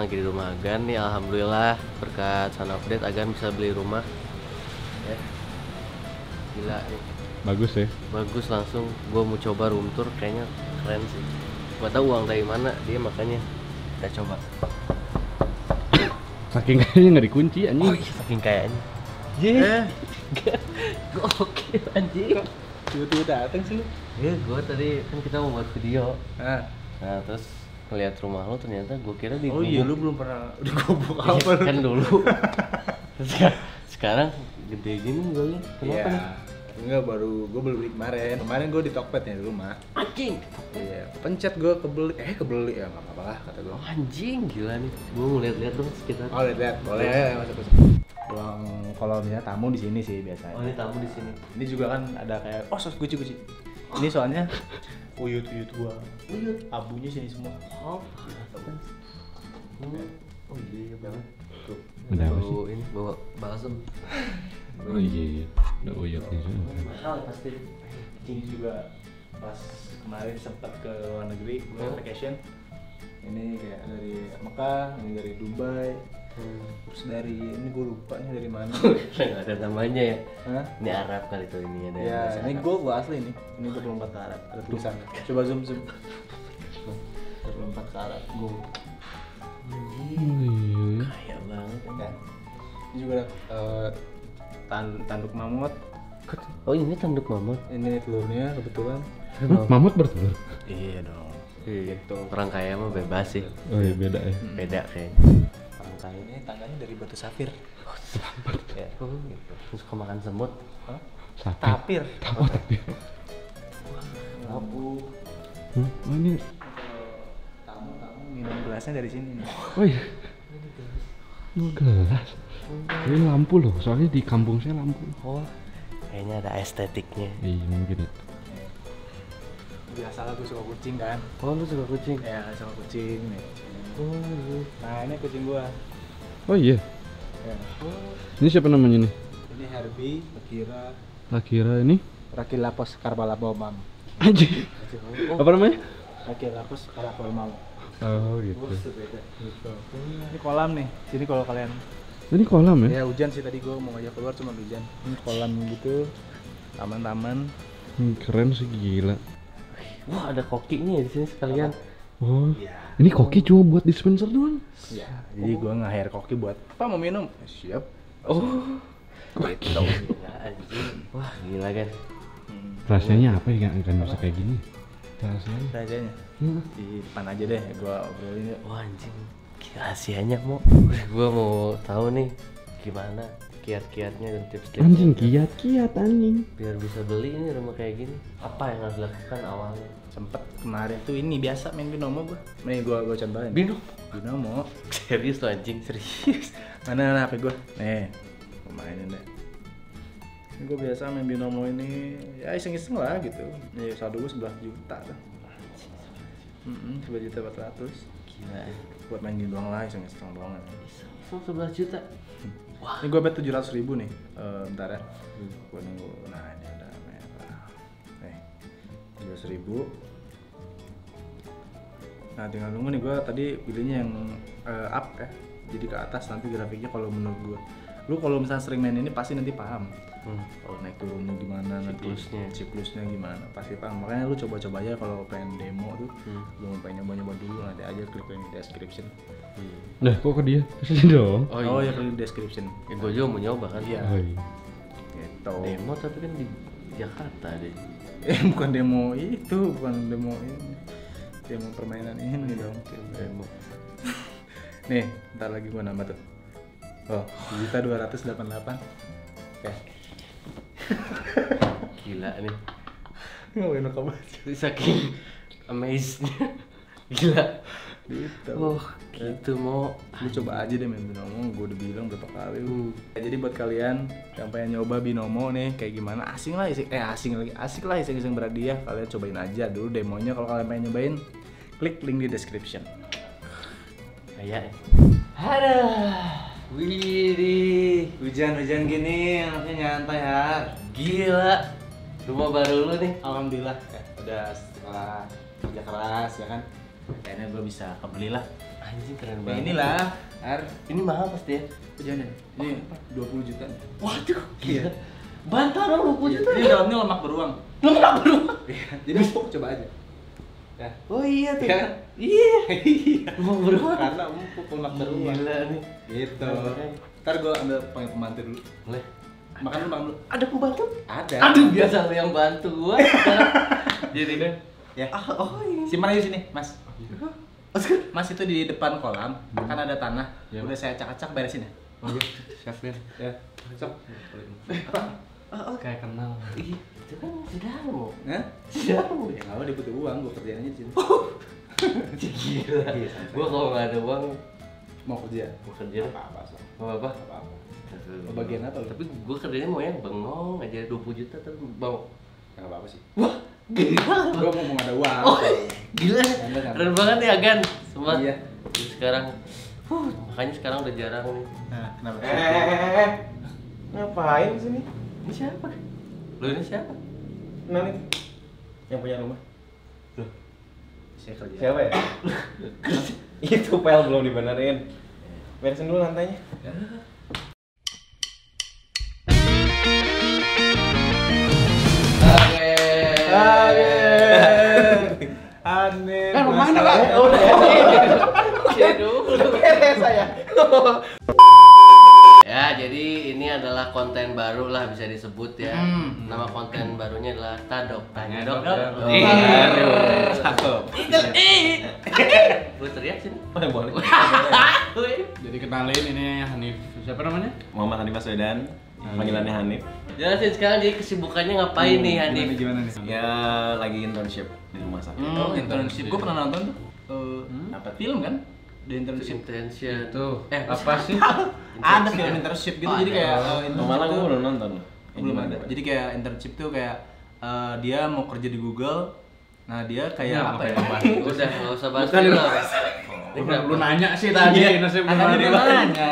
sekarang lagi di rumah Agan nih. Alhamdulillah berkat Sun Update Agan bisa beli rumah. Ya. Gila nih. Bagus ya. Bagus langsung. Gue mau coba room tour, kayaknya keren sih. Gak tau uang dari mana dia, makanya kita coba. Saking kayaknya nggak dikunci anjing. Oh iya, saking kayaknya. Iya. Gue oke anjing. Tiba-tiba dateng sih lu. Iya, gue tadi kan kita mau buat video. Nah, Terus ngeliat rumah lo, ternyata gue kira di oh iya lu belum pernah digobok apa lu? kan dulu. Sekarang gede gini gue liat. Kenapa nih? Enggak, baru gue beli kemarin. Kemarin gue di Tokped ya di rumah. Anjing. Iya, pencet gue kebeli ya nggak apa-apa lah kata gue. Oh, anjing gila nih. Gue mau lihat-lihat dong sekitar. Oh lihat, boleh masuk. Ruang kalau misalnya tamu di sini sih biasanya. Oh, ini tamu di sini. Ini juga kan ada kayak sos guci. Ini soalnya uyut gua. Uyut. Abunya sini semua. Oh. Oh iya banget. Tuh. Ada apa sih? Ini bawa balsam. Oh iya. Udah uyutnya juga. Mahal pasti. Ini juga pas kemarin sempat ke luar negeri, gue vacation. Ini kayak dari Mekah, ini dari Dubai, terus dari ini gue lupa nih dari mana. Nggak ada namanya ya. Hah? Ini Arab kali tuh ini ada. Ya, bahasa ini Arab. gue asli nih. Ini 24 ke Arab. Ada tulisan. Coba zoom. 24 ke Arab. Gue. Iya. Kaya banget Ya. Ini juga tanduk mamut. Oh ini tanduk mamut. Ini telurnya kebetulan. Mamut bertelur. Iya dong. Iya. Orang kaya mah bebas sih. Oh iya beda ya. Beda kayaknya. Orang kaya. Ini tangganya dari batu safir. Ya. Oh gitu. Terus suka makan semut. Hah? Sapi. Tapir. Oh tapi. Lampu. Oh ini. Tamu minum gelasnya dari sini nih. Oh iya. Oh gelas. Ini lampu loh. Soalnya di kampung saya lampu. Oh. Kayaknya ada estetiknya. Iya mungkin itu. Biasalah gue suka kucing kan. Oh lu suka kucing? Ya suka kucing nih. Oh iya. Nah ini kucing gua. Oh iya. Ya. Ini siapa namanya nih? Ini Herbie, Akira, Akira ini. Rakilapos Karbalabomam. Anjing. Oh. Apa namanya? Rakilapos Karbalabomam. Oh gitu. Beda. Gitu. Ini kolam nih. Sini kalau kalian. Ini kolam ya? Ya hujan sih tadi gua mau ngajak keluar cuma hujan. Ini kolam gitu. Taman-taman. Keren sih gila. Wah ada kokinya ya di sini sekalian. Oh. Iya. Ini koki cuma buat dispenser doang. Iya. Jadi gua nge-hire koki buat apa mau minum? Siap. Oh. Gitu. Gila anjing. Wah gila kan. Rasanya apa ya kan bisa kayak gini? Rasanya. Rajanya. Di depan aja deh gua obrolin yuk. Wah anjing. Rahasianya mau. Gua mau tahu nih gimana kiat-kiatnya dan tips-tipsnya. Anjing kiat anjing. Biar bisa beli ini rumah kayak gini. Apa yang harus dilakukan awalnya? Sempet kemarin tuh ini biasa main binomo gua. Nih gua contohin. Binomo. Serius tuh anjing. Serius. Mana HP gua? Nih. Gua mainin deh. Ini gua biasa main binomo ini ya iseng-iseng lah gitu. Ya saldo gua 11 juta tuh. 11.400.000. Gila. Buat main game doang lah, iseng-iseng doang. Langsung 11 juta. Ini gua bet 700.000 nih. Bentar ya. Gua nunggu. Nah, ini ada merah. Nih. 700.000. Nah, tinggal nunggu nih. Gua tadi pilihnya yang up ya. Jadi ke atas nanti grafiknya kalau menurut gua. Lu kalau misalnya sering main ini pasti nanti paham. Kalau naik turunnya gimana, siklusnya gimana, pasti paham. Makanya lu coba-coba aja kalau pengen demo tuh. Lu pengen nyoba-nyoba dulu, nanti aja klik link di description. Nah kok ke dia? Kesini dong. Oh ya klik di description. Ya gue juga mau nyoba kan. Iya. Oh iya. Gitu. Demo tapi kan di Jakarta deh. Bukan demo itu, bukan demo ini. Demo permainan ini dong. Demo. Nih, ntar lagi gua nambah tuh. Oh, 1.288. Oke. Gila nih. Ngapain lo kabar? Saking amazed-nya. Gila. Gitu. Oh, gitu mau. Lu coba aja deh main binomo, gue udah bilang berapa kali. Ya, jadi buat kalian yang pengen nyoba binomo nih kayak gimana, asik lah iseng-iseng berhadiah. Kalian cobain aja dulu demonya. Kalau kalian pengen nyobain, klik link di description. Kayak aduh. Widih. Hujan-hujan gini anaknya nyantai ya. Gila. Rumah baru lu nih. Alhamdulillah ya, udah setelah kerja keras ya kan. Kayaknya gue bisa kebeli lah. Anjing keren Nah, banget. inilah Ini mahal pasti ya. jangan ini 20 juta. Waduh, Iya. bantah dong 20 juta. Ini dalamnya lemak beruang. Lemak beruang. Jadi empuk, coba aja. Ya. Oh iya tuh. Ya. Iya. Lemak beruang. Karena empuk lemak beruang. Gila nih. Gitu. Ntar gua ambil panggil pembantu dulu. Boleh. Makan dulu. Ada pembantu? Ada. Aduh, biasa lu yang bantu gua. Jadi deh. Ya. Oh iya. Simpan aja sini, Mas. Mas itu di depan kolam, kan ada tanah. Udah saya acak-acak beresin ya. Oh iya, siap Mir. Ya. Sok. Kayak kenal. Ih, itu kan sedang. Hah? Sedang. Ya kalau dia butuh uang, gua kerjain aja di sini. Gila. Gua kalau nggak ada uang Mau kerja? mau kerja. Apa-apa, Sok. Mau apa? Apa-apa. Mau bagian apa lu? Tapi gua kerjanya mau yang bengong aja 20 juta terus mau. Enggak apa-apa sih. Wah, gila. Gua mau ada uang. Oh, gila. Santai. Keren banget nih Agan. Semua. Iya. Sekarang makanya sekarang udah jarang nih. Nah, kenapa? Ngapain di sini? Ini siapa? Lu ini siapa? Nah nih, yang punya rumah. Saya kerja. Siapa ya? Itu pel belum dibenerin. Beresin dulu lantainya. Aneh. Kan mana Pak? Udah Beres saya. Ya, jadi ini adalah konten baru lah bisa disebut ya. Nama konten barunya adalah Tadok Tanya Dok. Cakep. Lu teriak sini. Boleh. Jadi kenalin ini Hanif. Siapa namanya? Muhammad Hanif Baswedan. Panggilannya Hanif. Jelasin sekarang jadi kesibukannya ngapain nih Hanif? Gimana nih? Ya lagi internship di rumah sakit. Oh, internship. Gua pernah nonton tuh. Apa? Film kan? The internship. Intention. Itu apa apa sih? Ada film internship gitu, jadi kayak internship Malah tuh- gua belum nonton. belum ada. Jadi kayak internship tuh kayak dia mau kerja di Google. Nah, dia kayak apa ya? Udah nggak usah bahas Bukan, film. Lu nanya sih tadi, nasib Kan tadi gimana? dia nanya.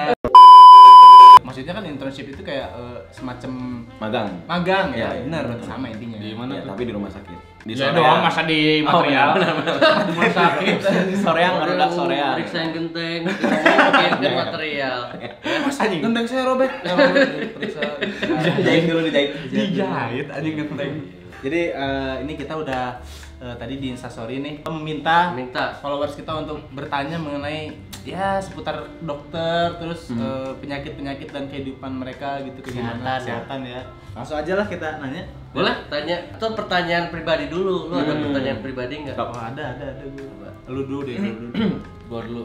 Maksudnya kan internship itu kayak semacam Magang. magang ya, Iya, benar, betul. sama intinya. Di mana Ya, tuh? tapi di rumah sakit. Di Ya Soreang. doang masa di material. Di rumah sakit. Soreang, Marudak Soreang. Periksa yang genteng, bikin material. Mas anjing. Gendeng saya robek. Periksa. Dijahit dulu, dijahit. Dijahit anjing genteng. Jadi ini kita udah tadi di Instastory nih meminta Minta. followers kita untuk bertanya mengenai ya seputar dokter terus penyakit-penyakit dan kehidupan mereka gitu Kesehatan, gimana kesehatan ya. Langsung aja lah kita nanya. Boleh tanya atau pertanyaan pribadi dulu. Lu ada pertanyaan pribadi nggak? Oh, ada gua. Lu dulu deh, lu dulu. Gua dulu.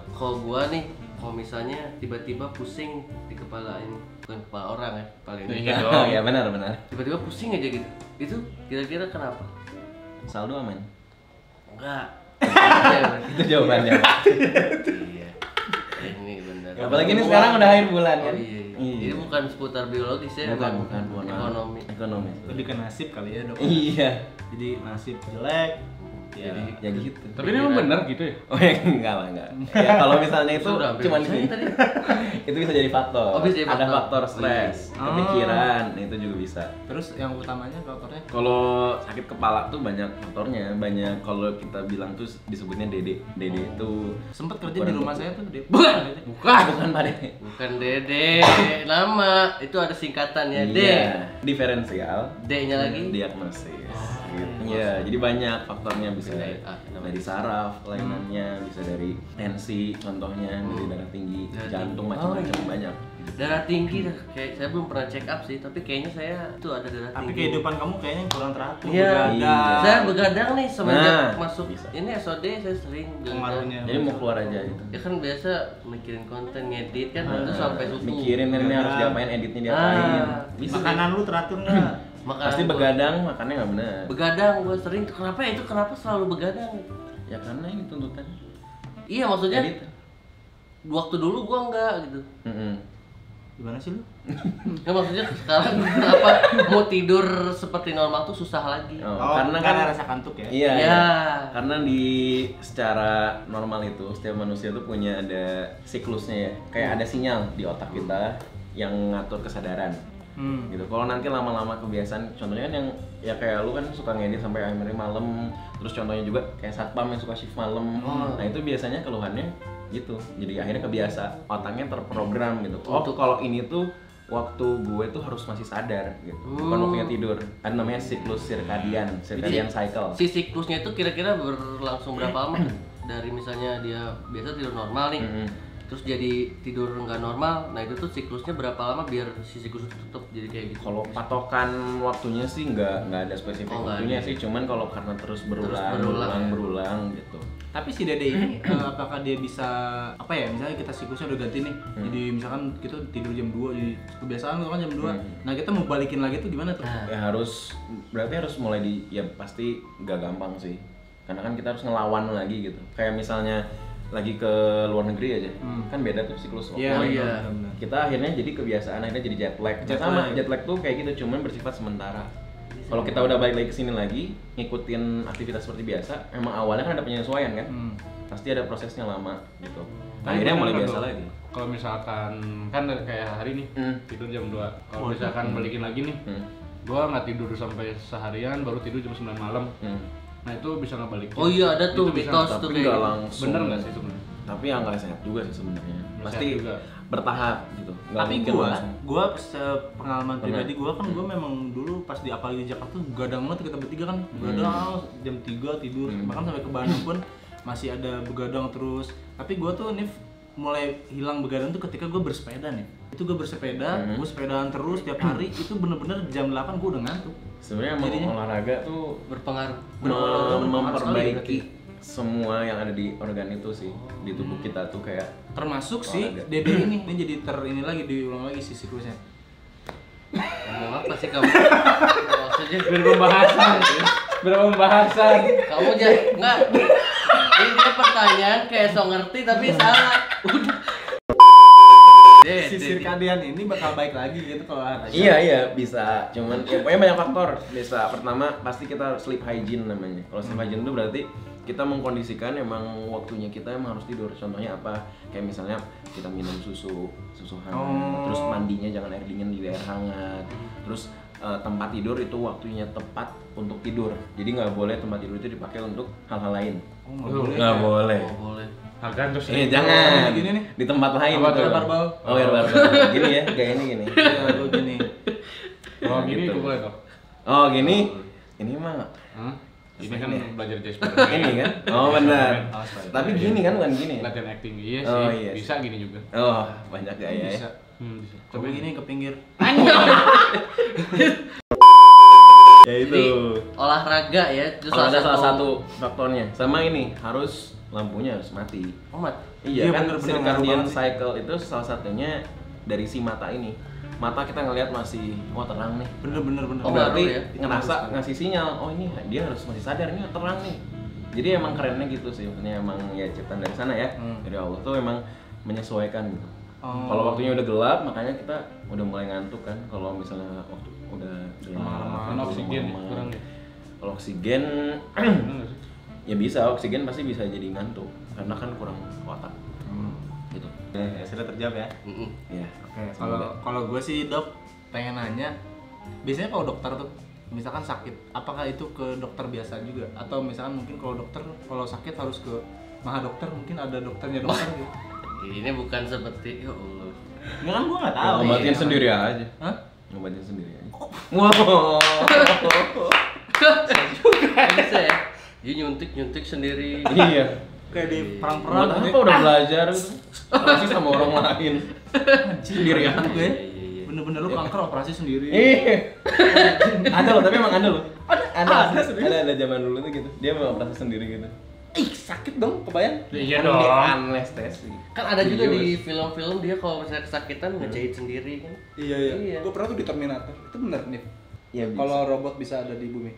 Kalau gua nih, kalau misalnya tiba-tiba pusing di kepala ini, bukan kepala orang ya, paling Iya Oh, dong. ya benar benar. tiba-tiba pusing aja gitu. Itu kira-kira kenapa? Saldo aman. Enggak. Iya, Itu jawabannya. iya. Ini benar. Apalagi ini sekarang udah akhir bulan Oh kan. iya. Ini bukan seputar biologis ya, Bukan, emang bukan, mohon maaf. ekonomi. Ekonomi. Lebih ke nasib kali ya, Dok. Iya. Jadi nasib jelek. Ya. Jadi Ya gitu. Tapi ini emang bener gitu ya? Oh ya enggak lah enggak. Ya kalau misalnya itu Sudah hampir cuma bisa gini. tadi. Itu bisa jadi faktor. Oh, bisa jadi Ada faktor. faktor stres, Oh. kepikiran, itu juga bisa. Terus yang utamanya faktornya Kalau sakit kepala tuh banyak faktornya, banyak kalau kita bilang tuh disebutnya DD. DD itu sempet kerja di rumah saya tuh dia. Bukan. bukan Pak De. Bukan Dede, nama itu ada singkatannya D. Iya, diferensial, D-nya lagi. diagnosis. Gitu. Iya, jadi banyak faktornya bisa Dari A, namanya. dari saraf, kelainannya, bisa dari tensi, contohnya dari darah tinggi, Darah jantung tinggi. macam-macam Oh, iya. banyak. Darah tinggi, kayak saya belum pernah check up sih, tapi kayaknya saya tuh ada darah Tapi tinggi. kehidupan kamu kayaknya kurang teratur. Iya, begadang. saya begadang nih semenjak Nah, masuk bisa. ini SOD saya sering begadang. Pengaruhnya. Jadi mau keluar aja gitu. Ya kan biasa mikirin konten, ngedit kan itu sampai subuh. Mikirin ini harus diapain, editnya diapain. Ah, Bisa Makanan lu teratur nggak? Makanan pasti gua- begadang, makannya nggak benar. Begadang gue sering tuh, kenapa ya itu kenapa selalu begadang? Ya karena ini tuntutan. Iya maksudnya Editan. waktu dulu gua enggak gitu. Gimana sih lu? Ya maksudnya sekarang kenapa mau tidur seperti normal tuh susah lagi. Oh, karena kan rasa kantuk ya. Iya, Ya. iya. Karena di secara normal itu setiap manusia tuh punya ada siklusnya ya. Kayak ada sinyal di otak kita yang ngatur kesadaran. Gitu. Kalau nanti lama-lama kebiasaan, contohnya kan yang ya kayak lu kan suka ngedit sampai akhirnya malam, terus contohnya juga kayak satpam yang suka shift malam. Nah, itu biasanya keluhannya gitu. Jadi akhirnya kebiasa, otaknya terprogram gitu. Oh kalau ini tuh waktu gue tuh harus masih sadar gitu, bukan waktunya tidur. Ada namanya siklus circadian cycle. Si siklusnya itu kira-kira berlangsung berapa lama? Dari misalnya dia biasa tidur normal nih, terus jadi tidur nggak normal, nah itu tuh siklusnya berapa lama biar si siklus itu tetap jadi kayak gitu? Kalau patokan waktunya sih nggak ada spesifik waktunya sih, cuman kalau karena terus berulang gitu. Tapi si Dede ini apakah dia bisa apa ya, misalnya kita siklusnya udah ganti nih, jadi misalkan kita tidur jam 2, jadi kebiasaan kan jam 2, nah kita mau balikin lagi tuh gimana tuh? Ya berarti harus mulai ya pasti nggak gampang sih, karena kan kita harus ngelawan lagi gitu. Kayak misalnya lagi ke luar negeri aja, kan beda tuh siklus waktu. Iya. Kita akhirnya jadi kebiasaan, akhirnya jadi jet lag. Jet lag tuh kayak gitu, cuman bersifat sementara. Kalau kita udah balik lagi ke sini lagi, ngikutin aktivitas seperti biasa, emang awalnya kan ada penyesuaian kan, pasti ada prosesnya lama gitu. Akhirnya mulai biasa lagi. Kalau misalkan kan kayak hari nih tidur jam 2, kalau misalkan balikin lagi nih, gua nggak tidur sampai seharian, baru tidur jam 9 malam. Nah itu bisa ngebalikin. Oh iya, ada tuh mitos tuh kayak kayak langsung. Bener nggak sih sebenarnya? Tapi yang nggak sehat juga sih sebenarnya. Pasti juga bertahap gitu. Nggak Tapi mungkin langsung. gua pengalaman pribadi gua kan gua memang dulu pas di apalagi di Jakarta tuh begadang banget, kita bertiga kan begadang jam 3 tidur, bahkan sampai ke Bandung pun masih ada begadang terus. Tapi gua tuh nih mulai hilang begadang tuh ketika gua bersepeda nih. Itu gua bersepeda, gua sepedaan terus tiap hari, itu bener-bener jam 8 gua udah ngantuk. Sebenarnya emang olahraga tuh berpengaruh. memperbaiki semua yang ada di organ itu sih di tubuh kita tuh, kayak termasuk si Dede ini jadi diulang lagi si siklusnya. Ngomong apa sih kamu? Maksudnya berpembahasan. kamu jangan enggak. Ini dia pertanyaan kayak so ngerti tapi salah. Udah. Si circadian ini bakal baik lagi gitu kalau olahraga. Iya bisa, cuman ya pokoknya banyak faktor. Bisa pertama pasti kita sleep hygiene namanya. Kalau sleep hygiene itu berarti kita mengkondisikan emang waktunya kita emang harus tidur. Contohnya apa? Kayak misalnya kita minum susu hangat, terus mandinya jangan air dingin, di air hangat. Terus tempat tidur itu waktunya tepat untuk tidur. Jadi nggak boleh tempat tidur itu dipakai untuk hal-hal lain. Nggak boleh. Agak terus Jangan. Gini nih. Di tempat lain. Air barbel. Oh, air barbel. Gini ya, kayak ini. Iya, lu gini. Oh gini Gitu. boleh dong. Oh gini. Ini mah Ini kan belajar Jasper. ini kan? Oh benar. Tapi gini kan, bukan gini. Latihan acting iya sih. Oh, iya Bisa gini juga. Oh, banyak gaya Bisa. ya. Bisa. Coba gini ke pinggir. Ya itu. Jadi, olahraga ya itu Kalau ada salah satu faktornya. Sama ini, harus lampunya harus mati. Omat. Iya, Iya kan, bener-bener circadian ngaruh banget. cycle itu salah satunya dari si mata ini. Mata kita ngelihat masih terang nih. Bener. Oh, Berarti baru ya? ngerasa ngasih sinyal, oh ini dia harus masih sadar, ini terang nih. Jadi emang kerennya gitu sih, maksudnya emang ya ciptaan dari sana ya. Dari Allah tuh emang menyesuaikan gitu. Kalau waktunya udah gelap, makanya kita udah mulai ngantuk kan. Kalau misalnya waktu udah Kan oksigen kurang ya. Kalau oksigen ya bisa, oksigen pasti bisa jadi ngantuk karena kan kurang otak. Gitu. Ya, sudah terjawab ya. Ya. Oke, kalau gue sih Dok pengen nanya, biasanya kalau dokter tuh misalkan sakit, apakah itu ke dokter biasa juga atau misalkan mungkin kalau dokter kalau sakit harus ke maha dokter, mungkin ada dokternya dokter gitu. Ini bukan seperti ya Allah. Enggak kan gue nggak tahu. Ngobatin sendiri aja. Hah? Ngobatin sendiri aja. Wow. Bisa ya? Dia nyuntik sendiri. Iya. Kayak di perang-perang. Buat apa udah belajar gitu? Operasi sama orang lain. Sendirian. Gue bener-bener lu kanker operasi sendiri. Ada loh, tapi emang ada loh. Ada zaman dulu tuh gitu. Dia mau operasi sendiri gitu. Ih, sakit dong, kebayang? Iya Kan dong. di anestesi. Kan ada juga Iya, di film-film dia kalau misalnya kesakitan ngejahit sendiri kan. Iya. Gue pernah tuh di Terminator. Itu bener nih. Iya, Kalau robot bisa ada di bumi.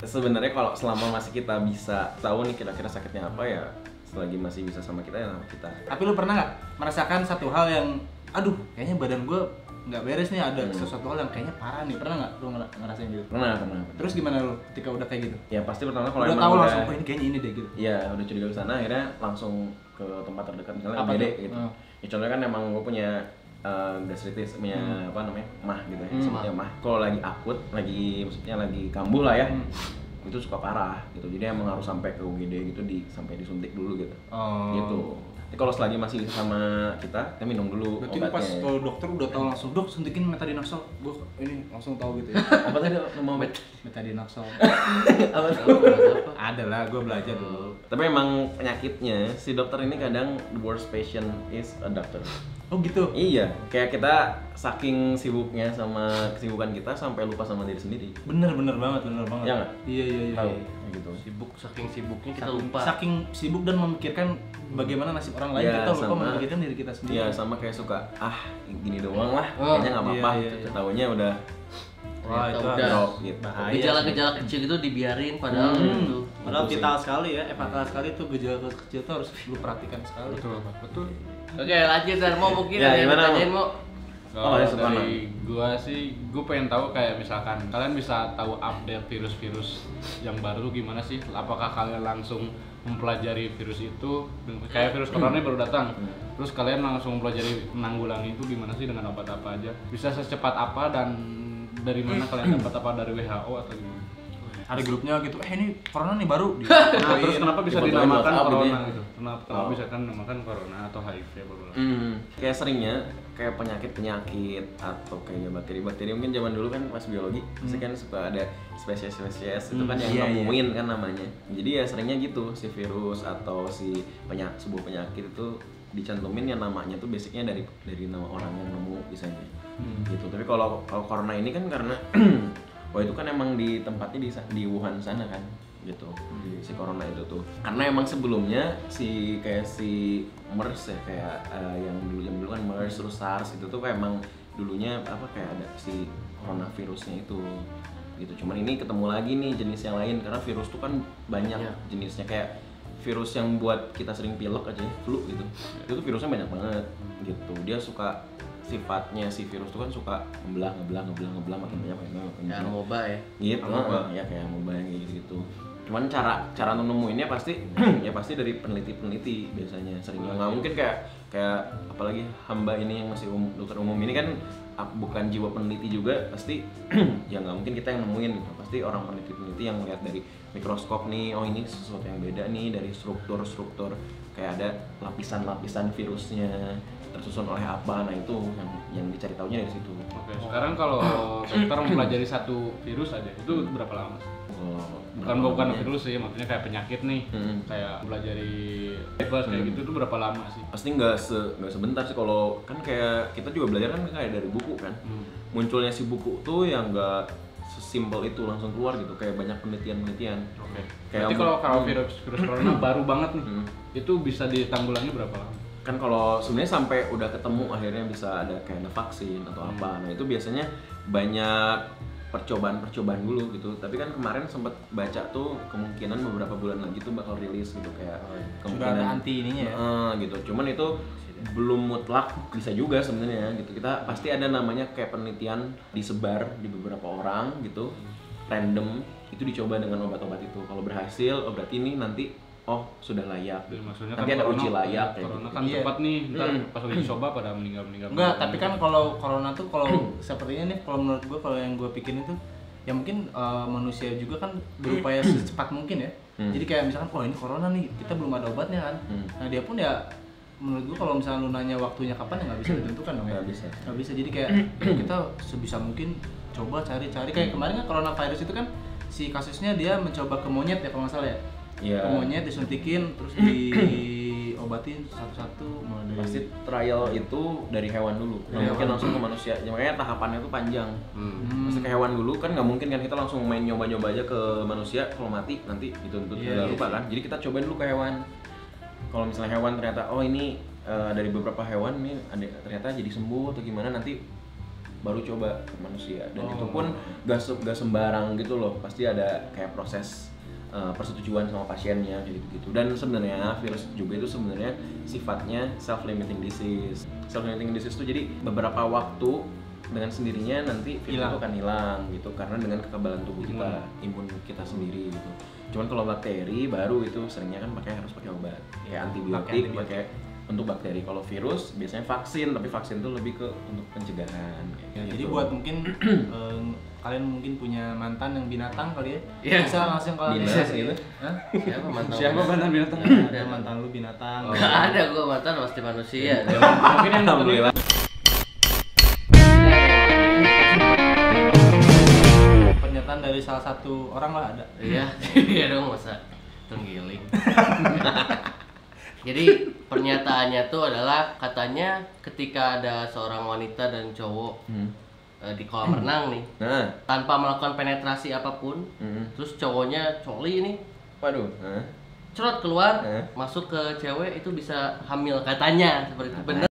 sebenarnya kalau selama masih kita bisa tahu nih kira-kira sakitnya apa, ya selagi masih bisa sama kita ya sama kita. Tapi lu pernah nggak merasakan satu hal yang, aduh, kayaknya badan gue nggak beres nih, ada sesuatu hal yang kayaknya parah nih, pernah nggak lu ngerasain gitu? Pernah. Terus gimana lu ketika udah kayak gitu? Ya pasti pertama kalau Udah emang tahu langsung, oh ini kayaknya ini deh gitu. Iya, udah curiga ke sana, akhirnya langsung ke tempat terdekat, misalnya Apa UGD tuh? gitu. Ya contohnya kan emang gue punya gastritis, punya apa namanya, mah gitu ya, sebutnya mah. Kalau lagi akut, maksudnya lagi kambuh lah ya, itu suka parah gitu. Jadi emang harus sampai ke UGD gitu sampai disuntik dulu gitu. Gitu. Jadi kalau selagi masih sama kita minum dulu berarti obatnya. pas kalau dokter udah tahu langsung, dok suntikin metadinaxal, gue ini langsung tahu gitu ya. Apa tadi nama obat? Metadinaxal. Apa tuh? Ada lah, gue belajar dulu. Tapi emang penyakitnya si dokter ini kadang the worst patient is a doctor. Oh gitu? Iya, kayak kita saking sibuknya sama kesibukan kita sampai lupa sama diri sendiri. Bener banget. Ya nggak? Iya. Tahu, kayak gitu. Sibuk, saking sibuknya kita lupa. Saking sibuk dan memikirkan bagaimana nasib orang lain, Ya, kita lupa sama- memikirkan diri kita sendiri. Iya, sama kayak suka gini doang lah, kayaknya nggak apa-apa. iya. Taunya udah Wah, itu Udah. drop gitu. bahaya. Gejala-gejala kecil itu dibiarin padahal itu. Padahal Betul vital sekali ya, fatal sekali tuh gejala kecil tuh harus lu perhatikan sekali. Betul. Oke, lanjut Dan, mau mungkin Ya, ada yang gimana, ditanyain Mo? mau. Kalau ada Suparno. dari gua sih, gua pengen tahu kayak misalkan kalian bisa tahu update virus-virus yang baru gimana sih? Apakah kalian langsung mempelajari virus itu kayak virus corona baru datang, terus kalian langsung mempelajari menanggulangi itu gimana sih dengan obat apa aja? Bisa secepat apa dan dari mana kalian dapat apa dari WHO atau gimana? Ada grupnya gitu, ini corona nih baru. Nah, terus kenapa bisa Difotoin dinamakan WhatsApp gitu corona ya? gitu? Kenapa bisa kan dinamakan corona atau HIV baru? Kayak seringnya kayak penyakit atau kayak bakteri mungkin zaman dulu kan pas biologi pasti kan suka ada spesies itu kan yang nemuin kan namanya. Jadi ya seringnya gitu si virus atau si sebuah penyakit itu dicantumin yang namanya tuh basicnya dari nama orang yang nemu biasanya gitu. Tapi kalau corona ini kan karena wah itu kan emang di tempatnya di Wuhan sana kan gitu, si corona itu tuh karena emang sebelumnya si MERS ya kayak yang dulu kan MERS terus SARS itu tuh kayak emang dulunya kayak ada si coronavirusnya itu gitu. Cuman ini ketemu lagi nih jenis yang lain karena virus tuh kan banyak jenisnya, kayak virus yang buat kita sering pilek aja flu gitu, itu tuh virusnya banyak banget gitu. Dia suka sifatnya si virus itu kan suka ngebelah makin banyak. Ya, MOBA ya. Gitu, ya kayak MOBA yang gitu. Cuman cara nemuinnya pasti ya pasti dari peneliti biasanya seringnya. Nggak mungkin kayak apalagi hamba ini yang masih dokter umum ini kan bukan jiwa peneliti juga, pasti ya nggak mungkin kita yang nemuin gitu. Pasti orang peneliti yang lihat dari mikroskop nih, oh ini sesuatu yang beda nih dari struktur kayak ada lapisan virusnya tersusun oleh apa, nah itu yang dicari taunya dari situ. Oke, sekarang kalau dokter mempelajari satu virus aja itu berapa lama? Bukan virus sih, maksudnya kayak penyakit nih, kayak pelajari virus kayak gitu itu berapa lama sih? Pasti nggak sebentar sih, kalau kan kayak kita juga belajar kan kayak dari buku kan. Munculnya si buku tuh yang nggak sesimpel itu langsung keluar gitu, kayak banyak penelitian. Oke. Kayak Berarti kalau virus corona baru banget nih, itu bisa ditanggulangi berapa lama? Kan kalau sebenarnya sampai udah ketemu akhirnya bisa ada kayak vaksin atau apa, nah itu biasanya banyak percobaan dulu gitu. Tapi kan kemarin sempat baca tuh kemungkinan beberapa bulan lagi tuh bakal rilis gitu, kayak Sudah ada anti ininya ya? gitu. Cuman itu belum mutlak bisa juga sebenarnya gitu. Kita pasti ada namanya kayak penelitian disebar di beberapa orang gitu, random, itu dicoba dengan obat-obat itu. Kalau berhasil, berarti ini nanti sudah layak. Maksudnya Nanti kan ada uji layak kayak corona gitu. kan cepat nih, ntar pas uji coba pada meninggal. Enggak, tapi kan kalau corona tuh kalau sepertinya nih, kalau menurut gue, kalau yang gue pikirin itu ya mungkin manusia juga kan berupaya secepat mungkin ya. Jadi kayak misalkan ini corona nih, kita belum ada obatnya kan. Nah dia pun ya menurut gue kalau misalnya lu nanya waktunya kapan ya nggak bisa ditentukan dong ya. Nggak bisa. Jadi kayak kita sebisa mungkin coba cari kayak kemarin kan coronavirus itu kan si kasusnya dia mencoba ke monyet ya kalau nggak salah ya. Ke monyet disuntikin terus diobatin satu-satu mulai dari Pasti trial itu dari hewan dulu, nggak mungkin langsung ke manusia. Ya, makanya tahapannya itu panjang. Pasti ke hewan dulu kan, nggak mungkin kan kita langsung main nyoba-nyoba aja ke manusia, kalau mati nanti dituntut lupa kan. Jadi kita cobain dulu ke hewan. Kalau misalnya hewan ternyata ini dari beberapa hewan nih ternyata jadi sembuh atau gimana, nanti baru coba ke manusia. Dan itu pun gak sembarang gitu loh, pasti ada kayak proses persetujuan sama pasiennya gitu. Dan sebenarnya virus juga itu sebenarnya sifatnya self-limiting disease. Self-limiting disease itu jadi beberapa waktu dengan sendirinya nanti virus itu akan hilang gitu, karena dengan kekebalan tubuh kita, imun kita sendiri gitu. Cuman kalau bakteri baru itu seringnya kan harus pakai obat, kayak antibiotik, pakai untuk bakteri. Kalau virus biasanya vaksin, tapi vaksin itu lebih ke untuk pencegahan. Ya, gitu. jadi buat mungkin kalian mungkin punya mantan yang binatang kali ya? Iya. Bisa langsung kalau Dinas gitu. Hah? Siapa mantan binatang? Ada mantan lu binatang. Nggak ada, gua mantan pasti manusia. Mungkin yang Alhamdulillah. Pernyataan dari salah satu orang lah ada. Iya, iya dong, masa tenggiling. Jadi pernyataannya tuh adalah katanya ketika ada seorang wanita dan cowok di kolam renang nih, Nah, tanpa melakukan penetrasi apapun, terus cowoknya coli nih, waduh. cerot keluar, Eh. masuk ke cewek itu bisa hamil katanya seperti itu. Bener